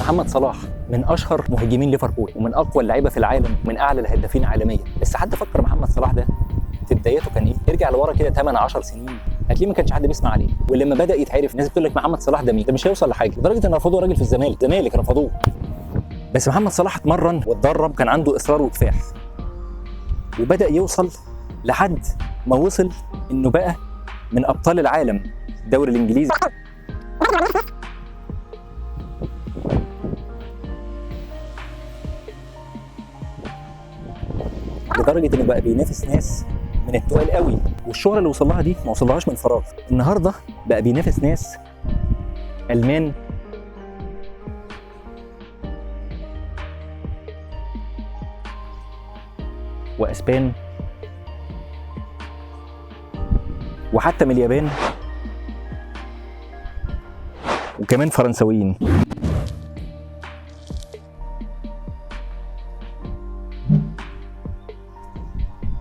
محمد صلاح من اشهر مهاجمين ليفربول ومن اقوى اللعيبه في العالم ومن اعلى الهدافين عالميا. بس حد فكر محمد صلاح ده في بداياته كان ايه؟ ارجع لورا كده 8 10 سنين هتلاقيه ما كانش حد بيسمع عليه، ولما بدا يتعرف الناس بتقول لك محمد صلاح ده مين؟ ده مش هيوصل لحاجه، لدرجه ان رفضوه راجل في الزمالك رفضوه. بس محمد صلاح اتمرن واتدرب، كان عنده اصرار وكفاح وبدا يوصل لحد ما وصل انه بقى من ابطال العالم الدوري الانجليزي، لدرجه انه بقى بينافس ناس من التقال قوي. والشهره اللي وصل لها دي ما وصلهاش من فراغ، النهارده بقى بينافس ناس المان واسبان وحتى من اليابان وكمان فرنسويين.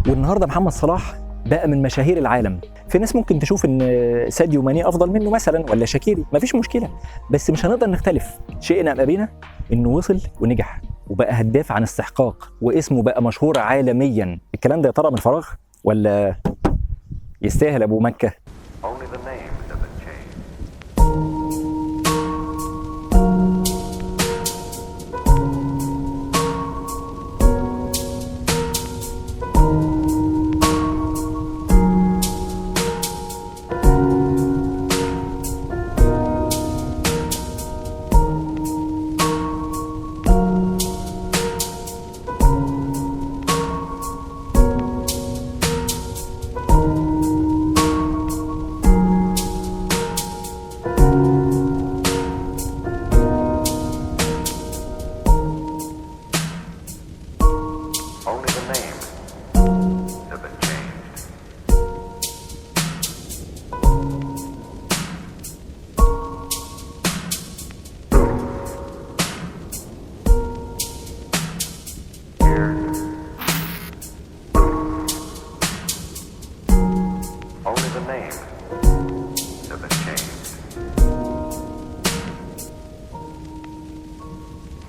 والنهارده محمد صلاح بقى من مشاهير العالم. في ناس ممكن تشوف ان ساديو ماني افضل منه مثلا ولا شاكيري، مفيش مشكله، بس مش هنقدر نختلف. شئنا ام ابينا انه وصل ونجح وبقى هداف عن استحقاق واسمه بقى مشهور عالميا. الكلام ده يا ترى من فراغ ولا يستاهل ابو مكه؟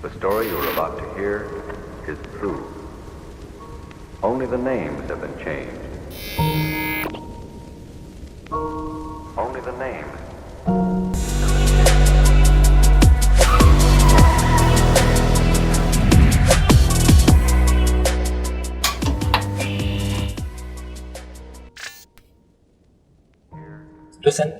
The story you're about to hear is true. Only the names have been changed. Only the names. توسن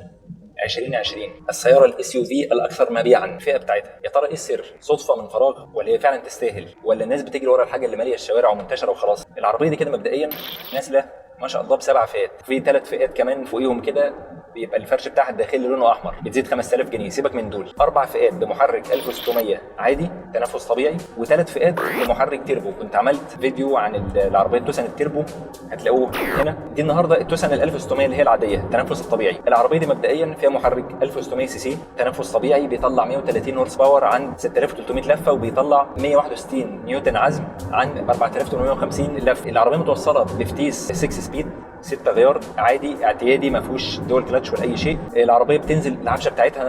2020 السيارة الاس يو في الأكثر مبيعاً الفئة بتاعتها. يا ترى إيه السر؟ صدفة من فراغ ولا هي فعلاً تستاهل؟ ولا الناس بتجري ورا الحاجة اللي مالية الشوارع ومنتشرة وخلاص؟ العربية دي كده مبدئياً نازلة ما شاء الله ب7 فئات، في 3 فئات كمان فوقيهم كده بيبقى الفرش بتاعها الداخلي لونه احمر، بتزيد 5000 جنيه. سيبك من دول. 4 فئات بمحرك 1600 عادي تنفس طبيعي، و3 فئات بمحرك تيربو. كنت عملت فيديو عن العربيه توسن التيربو هتلاقوه هنا. دي النهارده التوسن ال 1600 اللي هي العاديه التنفس الطبيعي. العربيه دي مبدئيا فيها محرك 1600 سي سي تنفس طبيعي، بيطلع 130 هورس باور عند 6300 لفه، وبيطلع 161 نيوتن عزم عند 4850 لفه. العربيه متوصله بفتيس 6 سبيد 6 غيار عادي اعتيادي، ما فيهوش دول كلاتش ولا اي شيء. العربيه بتنزل العفشه بتاعتها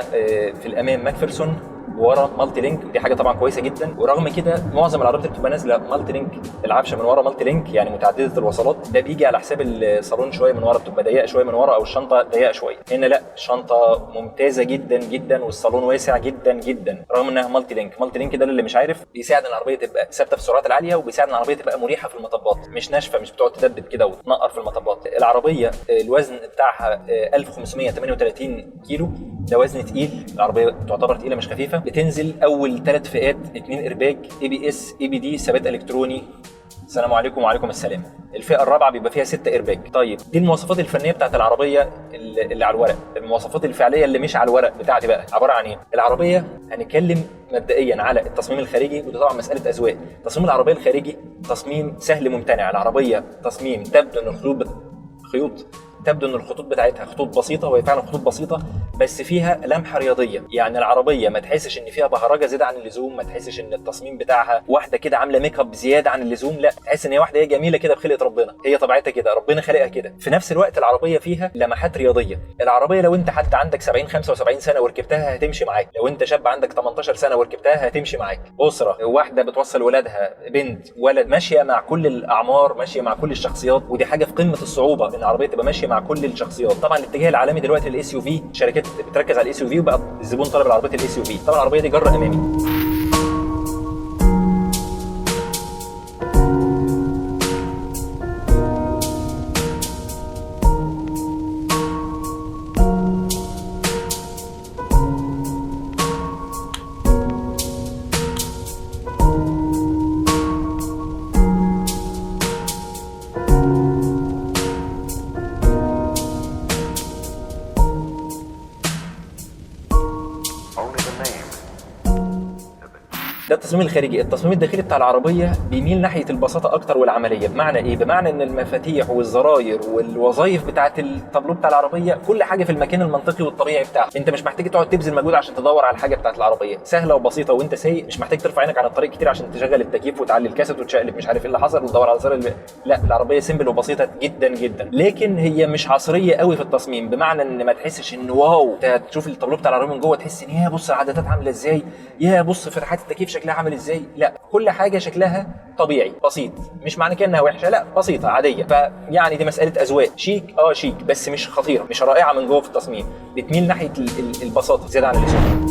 في الامام ماكفيرسون ورا مالتي لينك، دي حاجه طبعا كويسه جدا. ورغم كده معظم العربيات اللي بتبقى نازله مالتي لينك العفشه من ورا مالتي لينك يعني متعدده الوصلات، ده بيجي على حساب الصالون شويه من ورا، بتبقى ضيقه شويه من ورا او الشنطه ضيقه شويه. هنا لا، الشنطه ممتازه جدا جدا والصالون واسع جدا جدا رغم انها مالتي لينك. مالتي لينك ده اللي مش عارف بيساعد ان العربيه تبقى ثابته في السرعات العاليه، وبيساعد ان العربيه تبقى مريحه في المطبات، مش ناشفه، مش بتقعد تدبب كده وتنقر في المطبات. العربيه الوزن بتاعها 1538 كيلو، ده وزن تقيل، العربيه تعتبر تقيله مش خفيفه. بتنزل اول 3 فئات 2 ايرباج، اي بي اس، اي بي دي، ثبات الكتروني. السلام عليكم وعليكم السلام. الفئه الرابعه بيبقى فيها 6 ايرباج. طيب دي المواصفات الفنيه بتاعت العربيه اللي على الورق. المواصفات الفعليه اللي مش على الورق بتاعتي بقى عباره عن ايه؟ العربيه هنتكلم مبدئيا على التصميم الخارجي، وده طبعا مساله اذواق. تصميم العربيه الخارجي تصميم سهل ممتنع. العربيه تصميم تبدو ان الخيوط تبدو ان الخطوط بتاعتها خطوط بسيطه، وهي فعلا خطوط بسيطه بس فيها لمحه رياضيه. يعني العربيه ما تحسش ان فيها بهرجه زياده عن اللزوم، ما تحسش ان التصميم بتاعها واحده كده عامله ميك اب زياده عن اللزوم، لا، تحس ان هي واحده هي جميله كده بخلقه ربنا، هي طبيعتها كده، ربنا خلقها كده. في نفس الوقت العربيه فيها لمحات رياضيه. العربيه لو انت حتى عندك 70 75 سنه وركبتها هتمشي معاك، لو انت شاب عندك 18 سنه وركبتها هتمشي معاك. اسره واحده بتوصل ولادها، بنت ولد، ماشيه مع كل الاعمار، ماشيه مع كل الشخصيات، ودي حاجه في قمه الصعوبه ان العربيه تبقى ماشيه مع كل الشخصيات. طبعا الاتجاه العالمي دلوقتي الاس يو في، شركات بتركز على الاس يو في، وبقى الزبون طالب العربيه الاس يو في. طبعا العربيه دي جر امامي. ده التصميم الخارجي. التصميم الداخلي بتاع العربيه بيميل ناحيه البساطه اكتر والعمليه. بمعنى ايه؟ بمعنى ان المفاتيح والزراير والوظائف بتاعه التابلو بتاع العربيه كل حاجه في المكان المنطقي والطبيعي بتاعها. انت مش محتاج تقعد تبذل مجهود عشان تدور على الحاجه بتاعه العربيه، سهله وبسيطه وانت سايق، مش محتاج ترفع عينك عن الطريق كتير عشان تشغل التكييف وتعلي الكاسيت وتشقلب مش عارف ايه اللي حصل وتدور على زر لا، العربيه سيمبل وبسيطه جدا جدا، لكن هي مش عصريه قوي في التصميم. بمعنى ان ما تحسش ان واو، تشوف التابلو بتاع العربيه من جوه تحس ان يا بص العدادات عامله ازاي، يا بص فتحات التكييف شكلها عامل ازاي. لا، كل حاجه شكلها طبيعي بسيط، مش معنى كده انها وحشه، لا، بسيطه عاديه. فيعني دي مساله اذواق. شيك، شيك بس مش خطيره، مش رائعه من جوه في التصميم، بتميل ناحيه البساطه زياده عن اللزوم.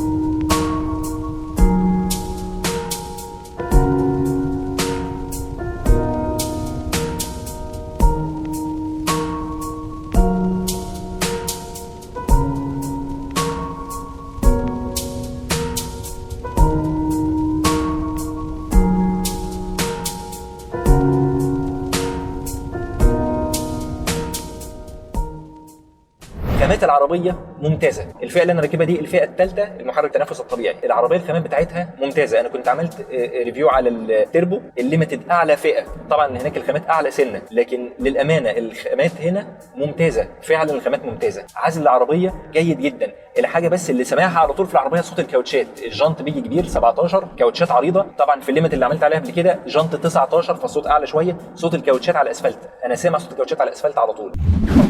خامات العربيه ممتازه. الفئه اللي انا راكبها دي الفئه الثالثه، المحرك التنفس الطبيعي. العربيه الخامات بتاعتها ممتازه. انا كنت عملت ريفيو على التربو الليميتد اعلى فئه، طبعا هناك الخامات اعلى سنه، لكن للامانه الخامات هنا ممتازه، فعلا الخامات ممتازه. عزل العربيه جيد جدا. الحاجه بس اللي سامعها على طول في العربيه صوت الكاوتشات. الجنط بيجي كبير 17، كاوتشات عريضه. طبعا في الليميت اللي عملت عليها قبل كده جنط 19 فالصوت اعلى شويه. صوت الكاوتشات على الاسفلت، انا سامع صوت الكاوتشات على الاسفلت على طول.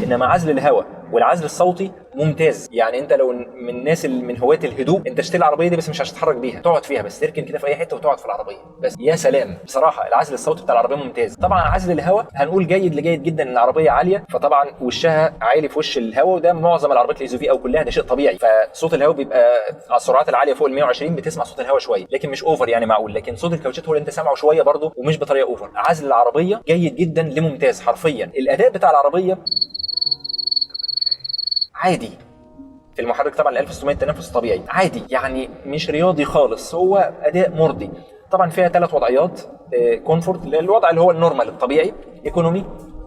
انما عزل الهواء والعزل الصوتي ممتاز. يعني انت لو من الناس من هواة الهدوء، انت اشتري العربيه دي بس مش هتتحرك بيها، تقعد فيها بس، تركن كده في اي حته وتقعد في العربيه بس. يا سلام، بصراحه العزل الصوتي بتاع العربيه ممتاز. طبعا عزل الهواء هنقول جيد لجيد جدا، ان العربيه عاليه، فطبعا وشها عالي في وش الهواء، وده معظم العربيات الاس يو في او كلها، ده شيء طبيعي. فصوت الهواء بيبقى على السرعات العاليه فوق ال 120 بتسمع صوت الهواء شويه، لكن مش اوفر يعني، معقول. لكن صوت الكاوتشات هو اللي انت سامعه شويه برضه، ومش بطريقه اوفر. عزل العربيه جيد جدا لممتاز حرفيا. الاداء بتاع العربيه عادي في المحرك، طبعا ال 1600 تنفس طبيعي عادي، يعني مش رياضي خالص، هو اداء مرضي. طبعا فيها 3 وضعيات. كومفورت، الوضع اللي هو النورمال الطبيعي. ايكونومي،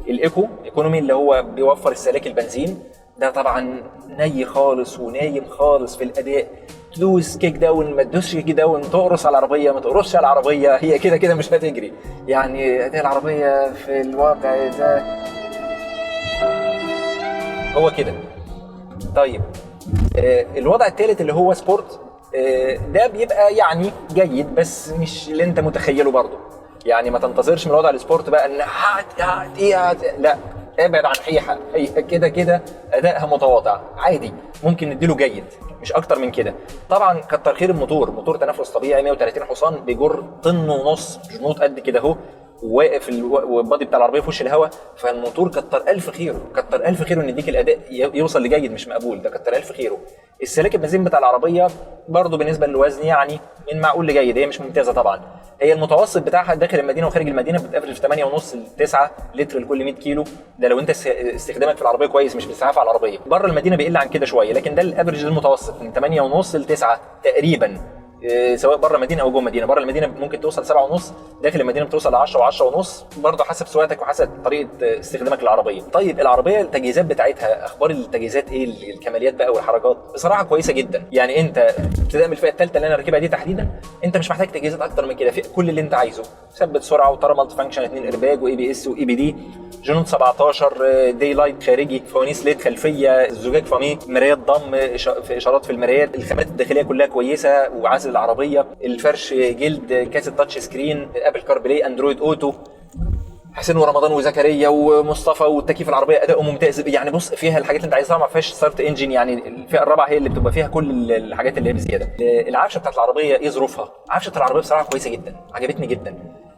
الايكو ايكونومي اللي هو بيوفر استهلاك البنزين، ده طبعا ني خالص ونايم خالص في الاداء. تدوس كيك داون، ما تدوسش كيك داون، تقرص على العربيه، ما تقرصش على العربيه، هي كده كده مش هتجري. يعني اداء العربيه في الوضع ده هو كده. طيب الوضع الثالث اللي هو سبورت، ده بيبقى يعني جيد بس مش اللي انت متخيله برضه. يعني ما تنتظرش من الوضع السبورت بقى ان لا، ابعد عن حيحه، هي كده كده ادائها متواضع عادي، ممكن نديله جيد مش اكتر من كده. طبعا كتر خير الموتور، موتور تنفس طبيعي 130 حصان بيجر طن ونص، جنود قد كده اهو، واقف البادي بتاع العربيه في وش الهواء. فالموتور كتر الف خيره، كتر الف خيره ان يديك الاداء يوصل لجيد مش مقبول، ده كتر الف خيره. السلاك البنزين بتاع العربيه برضه بالنسبه للوزن يعني من معقول لجيد، هي مش ممتازه طبعا. هي المتوسط بتاعها داخل المدينه وخارج المدينه بتافرج 8.5 ل 9 لتر لكل 100 كيلو، ده لو انت استخدامك في العربيه كويس مش بتسعف على العربيه. بره المدينه بيقل عن كده شويه، لكن ده الافرج المتوسط من 8.5 ل 9 تقريبا. سواء بره المدينه او جوه المدينه. بره المدينه ممكن توصل 7.5، داخل المدينه بتوصل ل 10 و10.5، برضه حسب سواقتك وحسب طريقه استخدامك للعربيه. طيب العربيه التجهيزات بتاعتها، اخبار التجهيزات ايه؟ الكماليات بقى والحركات بصراحه كويسه جدا. يعني انت ابتداء من الفئه الثالثه اللي انا راكبها دي تحديدا، انت مش محتاج تجهيزات اكتر من كده، في كل اللي انت عايزه، ثبت سرعه وطاره مالتي فانكشن 2 ارباج واي بي اس واي بي دي، جنون 17، داي لايت خارجي، فوانيس ليد خلفيه، زجاج فامي، مرايات ضم، في اشارات في المرايات، الخامات الداخليه كلها كويسه وعزل العربيه، الفرش جلد، كاسه تاتش سكرين، ابل كار بلاي، اندرويد اوتو، حسين ورمضان وزكريا ومصطفى، والتكييف العربيه اداؤه ممتاز. يعني بص فيها الحاجات اللي انت عايزها، ما فيهاش ستارت انجن، يعني الفئه الرابعه هي اللي بتبقى فيها كل الحاجات اللي هي بزياده. العفشه بتاعت العربيه ايه ظروفها؟ عفشه العربيه بصراحه كويسه جدا، عجبتني جدا.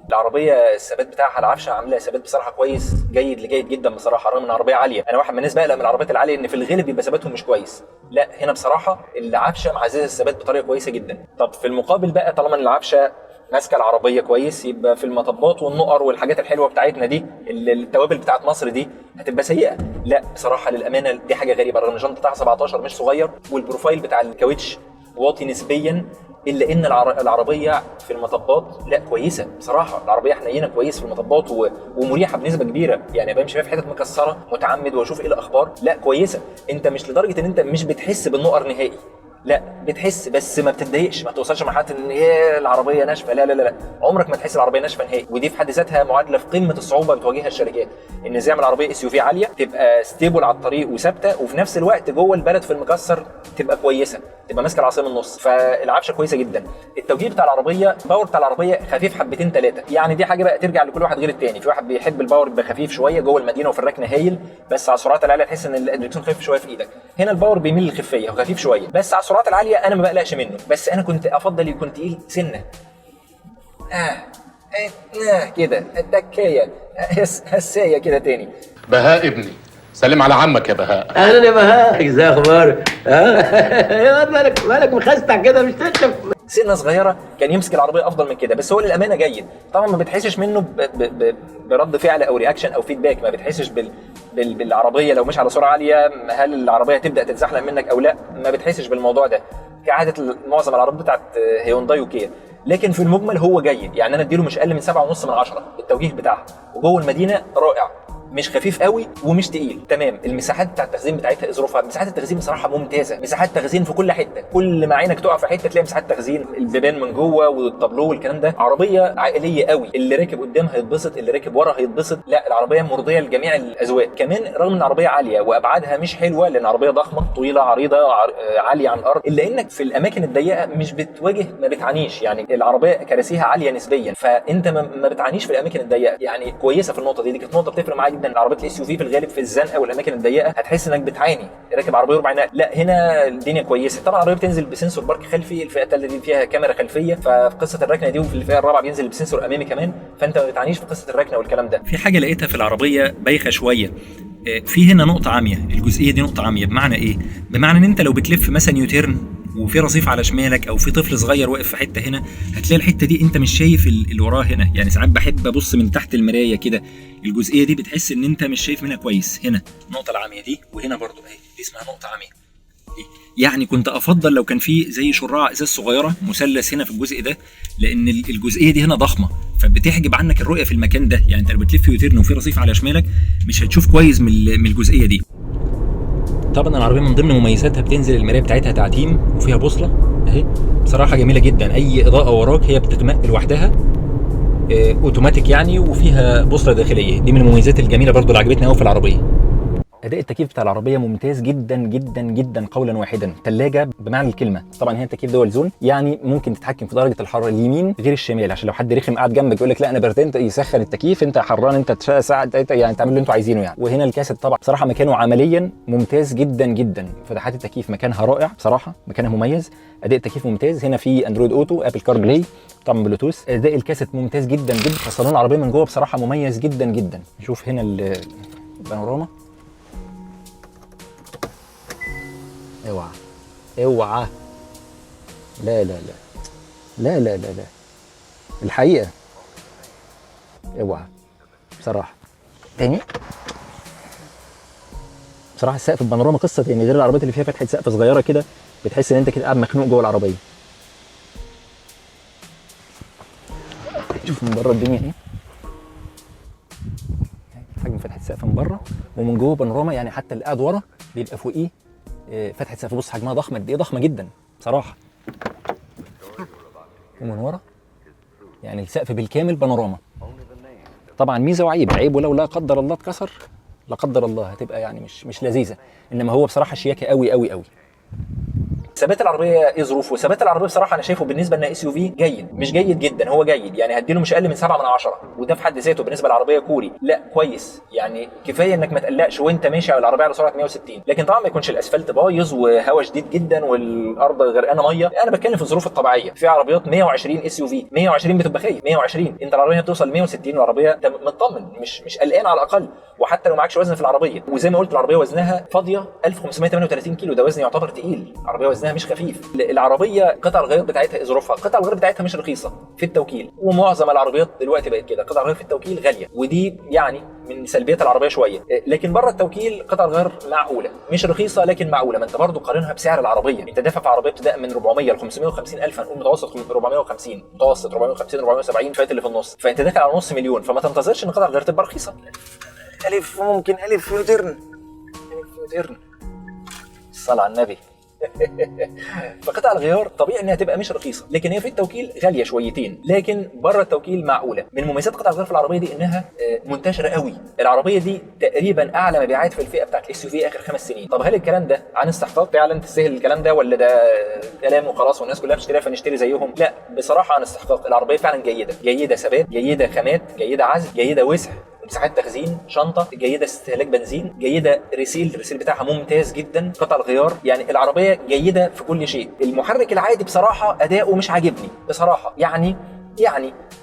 العربيه الثبات بتاعها، العفشه عامله ثبات بصراحه كويس، جيد لجيد جدا بصراحه، رغم ان العربيه عاليه. انا واحد من الناس بقلق من العربيات العاليه ان في الغالب بيبقى ثباتهم مش كويس، لا هنا بصراحه العفشه معززه الثبات بطريقه كويسه جدا. طب في المقابل بقى، طالما العفشه ماسكه العربيه كويس، يبقى في المطبات والنقر والحاجات الحلوه بتاعتنا دي، التوابل بتاعت مصر دي هتبقى سيئه. لا بصراحه للامانه دي حاجه غريبه، رغم ان الجنط بتاعها 17 مش صغير، والبروفايل بتاع الكاوتش واطي نسبيا، الا ان العربيه في المطبات لا كويسه بصراحه. العربيه حنينه كويس في المطبات ومريحه بنسبه كبيره. يعني بمشي في حتت مكسره متعمد واشوف ايه الاخبار، لا كويسه. انت مش لدرجه ان انت مش بتحس بالنقر نهائي، لا بتحس بس ما بتتضايقش، ما توصلش لمرحله ان ايه العربيه ناشفه، لا لا لا، عمرك ما تحس العربيه ناشفه نهائي. ودي في حد ذاتها معادله في قمه الصعوبه بتواجهها الشركات، ان ازاي اعمل عربيه اس يو في عاليه تبقى ستيبل على الطريق وثابته، وفي نفس الوقت جوه البلد في المكسر تبقى كويسه، تبقى ماسكه العصايه من النص. فالعفشه كويسه جدا. التوجيه بتاع العربيه، الباور بتاع العربيه خفيف حبتين ثلاثه، يعني دي حاجه بقى ترجع لكل واحد غير الثاني. في واحد بيحب الباور يبقى خفيف شويه جوه المدينه وفي الركنه هايل، بس على السرعات العاليه تحس ان الدركسيون خفيف شويه في ايدك. هنا الباور بيميل للخفيه وخفيف شويه، بس على السرعات العاليه انا ما بقلقش منه، بس انا كنت افضل يكون تقيل سنه. كده الدكايه هسايه كده تاني. بهاء ابني، سلم على عمك يا بهاء. اهلا يا بهاء، ازاي اخبارك؟ مالك مخستع كده مش تشرب؟ سنه صغيره كان يمسك العربيه افضل من كده، بس هو للامانه جيد. طبعا ما بتحسش منه برد فعل او رياكشن او فيدباك، ما بتحسش بالعربيه لو مش على سرعه عاليه هل العربيه تبدا تتزحلق منك او لا، ما بتحسش بالموضوع ده كعاده معظم العربيات بتاعت هيونداي وكيا. لكن في المجمل هو جيد، يعني انا اديله مش اقل من 7.5 من 10 التوجيه بتاعها، وجوه المدينه رائع، مش خفيف قوي ومش تقيل، تمام. المساحات بتاع التخزين بتاعتها ظروفها، مساحات التخزين بصراحه ممتازه، مساحات تخزين في كل حته، كل ما عينك تقع في حته تلاقي مساحات تخزين، البيبان من جوه والطابلو والكلام ده. عربيه عائليه قوي، اللي راكب قدام هيتبسط، اللي راكب ورا هيتبسط، لا العربيه مرضيه لجميع الاذواق. كمان رغم ان العربيه عاليه وابعادها مش حلوه، لان عربيه ضخمه طويله عريضه عاليه عن الارض، الا انك في الاماكن الضيقه مش بتواجه، ما بتعانيش، يعني العربيه كراسيها عاليه نسبيا، فانت ما بتعانيش في الاماكن الضيقه، يعني كويسه في النقطه دي كانت نقطه بتفرق معايا جدا. العربيات الاس يو في الغالب في الزنقه والاماكن الضيقه هتحس انك بتعاني راكب عربيه ربع نقل، لا هنا الدنيا كويسه. طبعا العربيه بتنزل بسنسور بارك خلفي، الفئه الثالثه دي فيها كاميرا خلفيه، ففي قصه الركنه دي، وفي الفئه الرابعه بينزل بسنسور امامي كمان، فانت ما بتعانيش في قصه الركنه والكلام ده. في حاجه لقيتها في العربيه بايخه شويه، في هنا نقطه عاميه، الجزئيه دي نقطه عاميه. بمعنى ايه؟ بمعنى ان انت لو بتلف مثلا يوتيرن وفي رصيف على شمالك او في طفل صغير واقف في حته هنا، هتلاقي الحته دي انت مش شايف اللي وراه هنا. يعني ساعات بحب ابص من تحت المرايه كده، الجزئيه دي بتحس ان انت مش شايف منها كويس. هنا النقطه العاميه دي، وهنا برضو اهي دي اسمها نقطه عاميه. يعني كنت افضل لو كان في زي شراع ازاز صغيره مثلث هنا في الجزء ده، لان الجزئيه دي هنا ضخمه فبتحجب عنك الرؤيه في المكان ده. يعني انت لو بتلف يوتيرن وفي رصيف على شمالك مش هتشوف كويس من الجزئيه دي. طبعا العربيه من ضمن مميزاتها بتنزل المرايه بتاعتها تعتيم وفيها بوصله اهي، بصراحه جميله جدا. اي اضاءه وراك هي بتتمق لوحدها اوتوماتيك يعني، وفيها بوصله داخليه. دي من المميزات الجميله برضو اللي عجبتني قوي في العربيه. اداء التكييف بتاع العربيه ممتاز جدا جدا جدا قولا واحدا، ثلاجه بمعنى الكلمه. طبعا هنا التكييف دول زون، يعني ممكن تتحكم في درجه الحراره اليمين غير الشمال، عشان لو حد رخم قاعد جنبك يقول لك لا انا بردان يسخن التكييف، انت حران انت ساعه يعني تعمل اللي انتوا عايزينه يعني. وهنا الكاسيت طبعا بصراحه مكانه عمليا ممتاز جدا جدا، فتحات التكييف مكانها رائع بصراحه، مكانها مميز، اداء التكييف ممتاز. هنا في اندرويد اوتو، ابل كار بلاي، طبعا بلوتوث. اداء الكاسيت ممتاز جدا جدا. صالون العربيه من جوه بصراحه مميز جدا جدا. نشوف هنا البانوراما، اوعى اوعى، لا لا لا لا لا لا لا الحقيقه اوعى بصراحه. تاني بصراحه السقف البانوراما قصه تاني، غير العربيات اللي فيها فتحه سقف صغيره كده بتحس ان انت كده قاعد مخنوق جوه العربيه. شوف من بره الدنيا ايه، حجم فتحه سقف من بره، ومن جوه بانوراما. يعني حتى اللي قاعد ورا بيبقى فوقيه فتحه سقف. بص حجمها ضخمه قد ايه، ضخمه جدا بصراحه. ومن ورا يعني السقف بالكامل بانوراما. طبعا ميزه وعيب. عيب ولو لا قدر الله اتكسر، لا قدر الله، هتبقى يعني مش لذيذه. انما هو بصراحه شياكه قوي قوي قوي. ثبات العربيه ايه ظروفه؟ ثبات العربيه بصراحه انا شايفه بالنسبه لنا اس يو في جيد، مش جيد جدا، هو جيد. يعني هديله مش اقل من 7 من 10، وده في حد ذاته بالنسبه للعربيه كوري لا كويس. يعني كفايه انك ما تقلقش وانت ماشي على العربيه على سرعه 160. لكن طبعا ما يكونش الاسفلت بايظ وهواء شديد جدا والارض غرقانه ميه. انا بتكلم في الظروف الطبيعيه. في عربيات 120 اس يو في 120 بتبقى خايف 120، انت العربيه بتوصل 160 والعربيه انت مطمن، مش قلقان على الاقل. وحتى لو معكش وزن في العربيه، وزي ما قلت العربيه وزنها فاضيه 1538 كيلو، ده وزن يعتبر تقيل. العربيه وزنها مش خفيف. العربيه قطع الغيار بتاعتها ظروفها، قطع الغيار بتاعتها مش رخيصه في التوكيل، ومعظم العربيات دلوقتي بقت كده، قطع الغيار في التوكيل غاليه، ودي يعني من سلبيات العربيه شويه. لكن بره التوكيل قطع الغيار معقوله، مش رخيصه لكن معقوله. ما انت برضه قارنها بسعر العربيه، انت دافع في عربيه ابتداء من 400 ل 550 الف، هنقول متوسط 450، متوسط 450 470 فات اللي في النص، فانت داخل على نص مليون. فما تنتظرش ان قطع الغيار تبقى رخيصه. الف ممكن الف يوترن الصلاة على النبي. فقطع الغيار طبيعي انها تبقى مش رخيصه، لكن هي في التوكيل غاليه شويتين، لكن بره التوكيل معقوله. من مميزات قطع الغيار في العربيه دي انها منتشره قوي. العربيه دي تقريبا اعلى مبيعات في الفئه بتاعت الاس يو في اخر 5 سنين. طب هل الكلام ده عن استحقاق فعلا تستاهل الكلام ده، ولا ده كلام وخلاص والناس كلها بتشتريها فنشتري زيهم؟ لا بصراحه عن استحقاق. العربيه فعلا جيده ثبات، جيده خامات، جيده عزل، جيده وسع، مساحات تخزين، شنطه جيده، استهلاك بنزين جيده، الريسيل بتاعها ممتاز جدا، قطع الغيار يعني العربيه جيده في كل شيء. المحرك العادي بصراحه اداؤه مش عاجبني بصراحه، يعني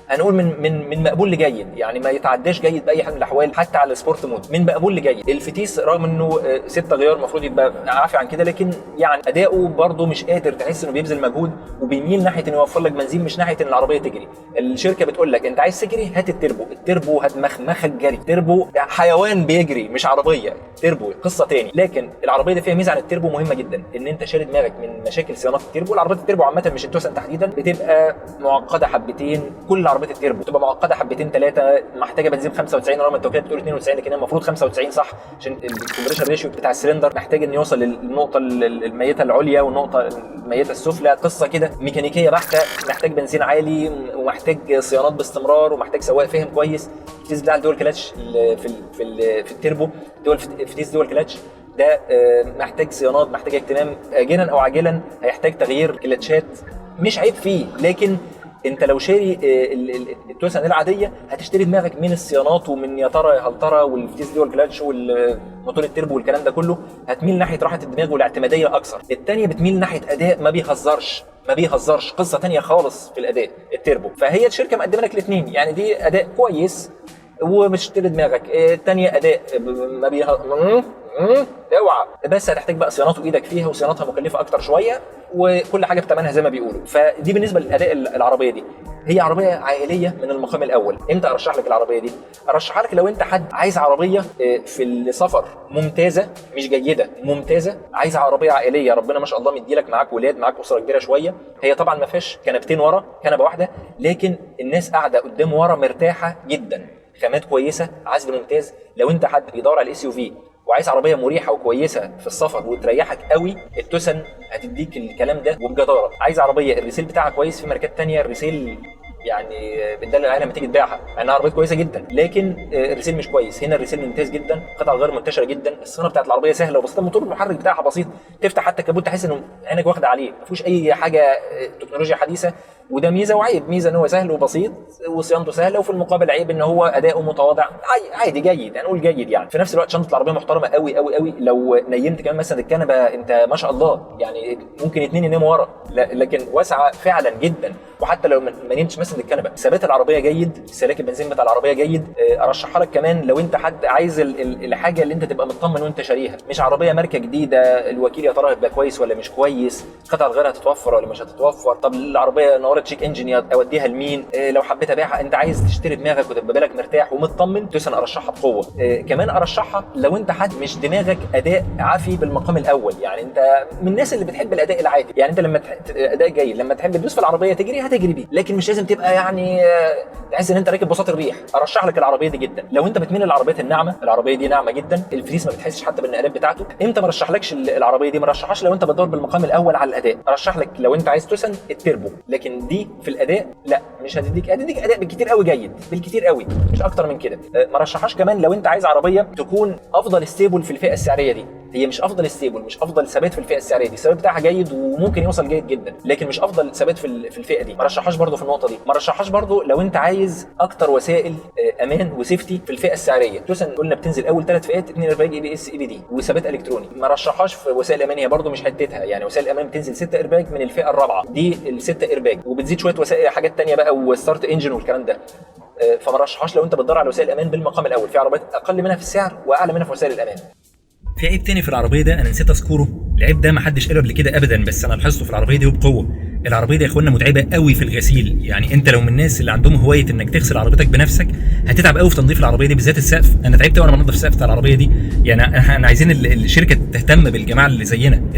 هنقول من مقبول لجيد، يعني ما يتعداش جيد باي حال من الاحوال. حتى على السبورت مود من مقبول لجيد. الفتيس رغم انه 6 غيار المفروض يبقى عافي عن كده، لكن يعني اداؤه برضه مش قادر، تحس انه بيبذل مجهود وبيميل ناحيه انه يوفر لك بنزين، مش ناحيه ان العربيه تجري. الشركه بتقول لك انت عايز تجري هات التربو هتمخمخك جري. التربو حيوان بيجري مش عربيه، تربو قصه تاني. لكن العربيه دي فيها ميزه عن التربو مهمه جدا، ان انت شارد دماغك من مشاكل صيانات التربو. العربيات التربو عامه مش التوسن تحديدا بتبقى معقده حبتين، كل عربيات التربو بتبقى معقده حبتين 3، محتاجه بنزين 95 رغم التوكيلات بتقول 92، لكن المفروض 95 صح، عشان الكومبريشن ريشيو بتاع السلندر محتاج ان يوصل للنقطه الميته العليا والنقطه الميته السفلى. قصه كده ميكانيكيه بحته، محتاج بنزين عالي ومحتاج صيانات باستمرار ومحتاج سواق فاهم كويس. الفتيس بتاع الدول كلاتش في التربو، فتيس دول كلاتش ده محتاج صيانات، محتاج اهتمام، اجلا او عاجلا هيحتاج تغيير كلاتشات. مش عيب فيه، لكن انت لو شاري التوسن العاديه هتشتري دماغك من الصيانات ومن يا ترى يا هل ترى والفتيس دي والكلاتش والموتور التربو والكلام ده كله، هتميل ناحيه راحه الدماغ والاعتماديه اكثر. الثانيه بتميل ناحيه اداء ما بيهزرش، قصه ثانيه خالص في الاداء التربو. فهي الشركه مقدمه لك الاثنين، يعني دي اداء كويس وبتشتري دماغك، الثانيه اداء ما اوعى، بس هتحتاج بقى صيانات وايدك فيها، وصيانتها مكلفه اكتر شويه، وكل حاجه بثمنها زي ما بيقولوا. فدي بالنسبه للاداء العربيه دي. هي عربيه عائليه من المقام الاول. امتى ارشح لك العربيه دي؟ ارشحها لك لو انت حد عايز عربيه في السفر ممتازه، مش جيده، ممتازه، عايز عربيه عائليه، ربنا ما شاء الله مديلك معاك ولاد، معاك اسره كبيره شويه. هي طبعا ما فيهاش كنبتين ورا، كنبه واحده، لكن الناس قاعده قدام ورا مرتاحه جدا، خامات كويسه، عزل ممتاز. لو انت حد بيدور على الاس يو في وعايز عربيه مريحه وكويسه في السفر وتريحك قوي، التوسن هتديك الكلام ده وبجداره. عايز عربيه الريسيل بتاعها كويس، في ماركات تانية الريسيل يعني بتدل العالم لما تيجي تبيعها انها عربيه كويسه جدا، لكن الريسيل مش كويس. هنا الريسيل ممتاز جدا، قطع الغيار منتشره جدا، الصيانه بتاعت العربيه سهله وبسيطه، الموتور المحرك بتاعها بسيط، تفتح حتى الكابوت تحس انه عينك واخده عليه، ما فيهوش اي حاجه تكنولوجيا حديثه، وده ميزه وعيب. ميزه ان هو سهل وبسيط وصيانته سهله، وفي المقابل عيب ان هو اداؤه متواضع، عادي جيد، هنقول جيد يعني. في نفس الوقت شنطه العربيه محترمه قوي قوي قوي، لو نيمت كمان مثلا الكنبه انت ما شاء الله يعني ممكن 2 يناموا ورا، لكن واسعه فعلا جدا. وحتى لو ما نمتش مثلا الكنبه، ثبات العربيه جيد، استهلاك البنزين بتاع العربيه جيد. ارشحها لك كمان لو انت حد عايز الحاجه اللي انت تبقى مطمن وانت شاريها، مش عربيه ماركه جديده الوكيل يا ترى هيبقى كويس ولا مش كويس، قطع الغيار هتتوفر ولا مش هتتوفر، طب العربيه نورت تشيك انجن اوديها لمين، لو حبيت ابيعها. انت عايز تشتري دماغك وتبقى بالك مرتاح ومطمن، توسن ارشحها بقوه. كمان ارشحها لو انت حد مش دماغك اداء عافي بالمقام الاول، يعني انت من الناس اللي بتحب الاداء العادي، يعني انت لما اداء جيد، لما تحب تدوس في العربيه تجري هتجري بيه، لكن مش لازم تبقى يعني تحس ان انت راكب بساط الريح. ارشح لك العربيه دي جدا لو انت بتميل للعربيات الناعمه. العربيه دي ناعمه جدا، الفريس ما بتحسش حتى بالنقلات بتاعته. امتى ما رشحلكش العربيه دي؟ ما رشحهاش لو انت بتدور بالمقام الاول على الاداء. ارشح لك لو انت عايز تسن التربو، لكن دي في الاداء لا، مش هتديك اداء بالكتير قوي جيد، بالكتير قوي مش اكتر من كده. ما رشحهاش كمان لو انت عايز عربيه تكون افضل ستيبل في الفئه السعريه دي. هي مش افضل ستيبل، مش افضل ثبات في الفئه السعريه دي، الثبات بتاعها جيد وممكن يوصل جيد جدا، لكن مش افضل ثبات في الفئه دي. ما رشحهاش برضو في النقطه دي. ما رشحهاش برضو لو انت عايز اكتر وسائل امان وسيفتي في الفئه السعريه. توسن قلنا بتنزل اول 3 فئات 2 ايرباج ABS EBD وثبات الكتروني. ما رشحهاش في وسائل امان، هي برضو مش حتتها. يعني وسائل الامان بتنزل 6 ايرباج من الفئه الرابعه، دي ال6 ايرباج، وبتزيد شويه وسائل حاجات ثانيه بقى وستارت انجن والكلام ده. فما رشحهاش لو انت بتدور على وسائل الامان بالمقام الاول. في عربيات اقل منها في السعر واعلى منها في وسائل الامان. في عيب تاني في العربيه ده انا نسيت اذكره. العيب ده ما حدش قاله قبل كده ابدا، بس انا لاحظته في العربيه دي وبقوه. العربيه دي يا اخوانا متعبه قوي في الغسيل. يعني انت لو من الناس اللي عندهم هوايه انك تغسل عربيتك بنفسك هتتعب قوي في تنظيف العربيه دي، بالذات السقف. انا تعبت وانا بنظف السقف بتاع العربيه دي. يعني احنا عايزين الشركه تهتم بالجماعه اللي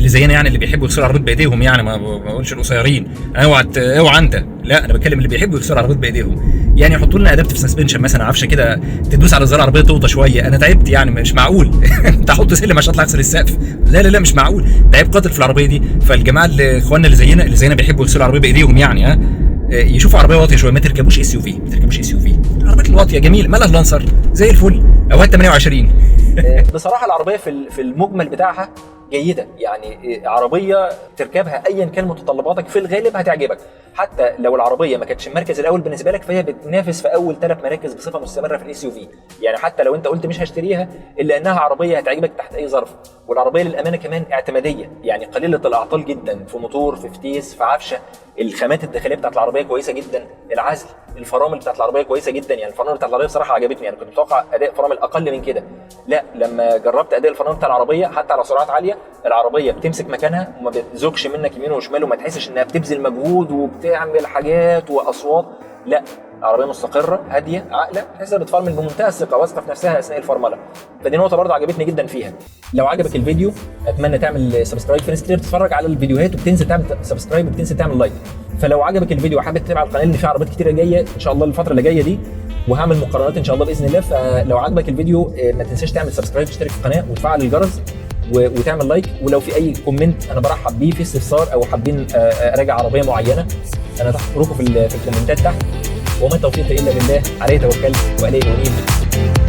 زينا يعني اللي بيحبوا يغسلوا العربيات بايديهم. يعني ما بقولش القصيرين، اوعى انت، لا انا بتكلم اللي بيحبوا يغسلوا العربيات بايديهم. يعني يحطوا لنا ادابتيف سسبنشن مثلا، عفشه كده تدوس على زرار العربيه توطى شويه. انا تعبت يعني، مش معقول انت احط سلم عشان اطلع اغسل السقف؟ لا مش معقول، ده عيب قاتل في العربيه دي. فالجماعه اللي اخواننا اللي زينا بيحبوا يغسلوا العربيه بايديهم يعني يشوفوا عربيه واطيه شويه. ما تركبوش SUV، ما تركبوش SUV. العربيات الواطيه جميله، مالها اللانسر زي الفل او 28. بصراحه العربيه في المجمل بتاعها جيده. يعني عربيه تركبها ايا كان متطلباتك في الغالب هتعجبك. حتى لو العربيه ما كانتش المركز الاول بالنسبه لك، فهي بتنافس في اول 3 مراكز بصفه مستمره في الSUV. يعني حتى لو انت قلت مش هشتريها الا انها عربيه هتعجبك تحت اي ظرف. والعربيه للامانه كمان اعتماديه، يعني قليله الاعطال جدا في موتور، في فتيس، في عفشه. الخامات الداخليه بتاعت العربيه كويسه جدا، العزل، الفرامل بتاعت العربيه كويسه جدا. يعني الفرامل بتاعت العربيه بصراحه عجبتني، يعني كنت متوقع اداء فرامل اقل من كده. لا، لما جربت اداء الفرامل بتاع العربيه حتى على سرعات عاليه، العربيه بتمسك مكانها وما بتزوجش منك يمين وشمال، وما تحسش انها بتبذل مجهود وبتعمل حاجات واصوات. لا، العربيه مستقره هاديه عاقله، تحسها بتفرمل بمنتهى الثقه، واثقه في نفسها اثناء الفرمله. فدي نقطه برضه عجبتني جدا فيها. لو عجبك الفيديو اتمنى تعمل سبسكرايب. في ناس كتير بتتفرج على الفيديوهات وبتنسى تعمل سبسكرايب وبتنسى تعمل لايك. فلو عجبك الفيديو وحابب تتابع القناه اللي فيها عربيات كتيره جايه ان شاء الله الفتره اللي جايه دي، وهعمل مقارنات ان شاء الله باذن الله. فلو عجبك الفيديو ما تنساش تعمل سبسكرايب، تشترك في القناه وتفعل الجرس وتعمل لايك. ولو في اي كومنت انا برحب بيه، في استفسار او حابين اراجع عربيه معينه، انا تحت امركم في الكومنتات تحت. وما توفيقي الا بالله، عليه توكلت واليه انيب.